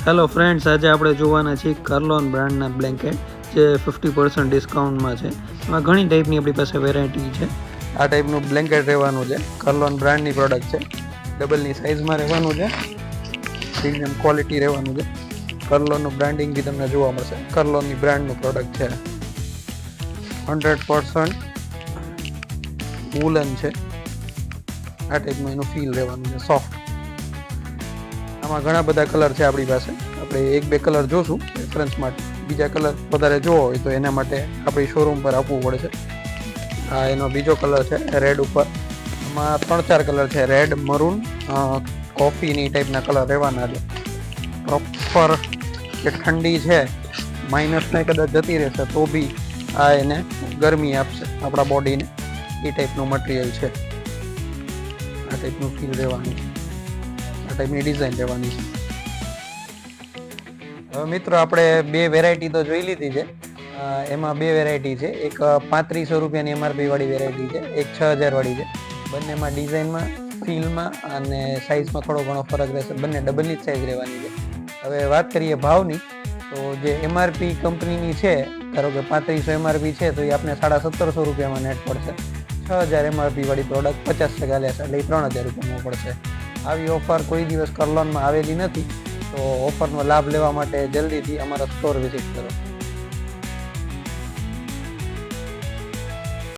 Hello friends, આજે આપણે જોવાના છીએ કર્લોન બ્રાન્ડના બ્લેન્કેટ જે 50% ડિસ્કાઉન્ટમાં છે. એમાં ઘણી ટાઈપની આપણી પાસે વેરાયટી છે. આ ટાઈપનું બ્લેન્કેટ રહેવાનું છે. કર્લોન બ્રાન્ડની પ્રોડક્ટ છે. ડબલની સાઇઝમાં રહેવાનું છે. પ્રીમિયમ ક્વોલિટી રહેવાનું છે. કર્લોનનું બ્રાન્ડિંગ બી તમને જોવા મળશે. કર્લોનની બ્રાન્ડનું પ્રોડક્ટ છે. 100% વૂલન છે. આ ટાઈપનું એનું ફીલ રહેવાનું છે, સોફ્ટ. આમાં ઘણા બધા કલર છે આપણી પાસે. આપણે એક બે કલર જોશું રેફરન્સ માટે. બીજા કલર વધારે જોવો હોય તો એના માટે આપણી શોરૂમ પર આપવું પડે છે. આ એનો બીજો કલર છે રેડ ઉપર. આમાં 3-4 કલર છે, રેડ, મરૂન, કોફીની ટાઈપના કલર રહેવાના છે. પ્રોપર કે ઠંડી છે, માઇનસને કદાચ જતી રહેશે તો બી આ એને ગરમી આપશે આપણા બોડીને. એ ટાઈપનું મટીરિયલ છે. આ ટાઈપનું ફીલ રહેવાનું છે. આ ટાઈપની ડિઝાઇન રહેવાની છે. હવે મિત્રો, આપણે બે વેરાયટી તો જોઈ લીધી છે. એમાં બે વેરાયટી છે. એક 3500 રૂપિયાની MRP વાળી વેરાયટી છે, એક 6000 વાળી છે. બંનેમાં ડિઝાઇનમાં, ફીલમાં અને સાઇઝમાં થોડો ઘણો ફરક રહેશે. બંને ડબલની જ સાઇઝ રહેવાની છે. હવે વાત કરીએ ભાવની, તો જે MRP કંપનીની છે, ધારો કે 3500 MRP છે તો એ આપણે 1750 રૂપિયામાં નેટ પડશે. 6000 MRP વાળી પ્રોડક્ટ 50% લેશે એટલે 3000 રૂપિયામાં પડશે. આવી ઓફર કોઈ દિવસ કર્લોનમાં આવેલી નથી. તો ઓફરનો લાભ લેવા માટે જલ્દીથી અમારા સ્ટોર વિઝિટ કરો.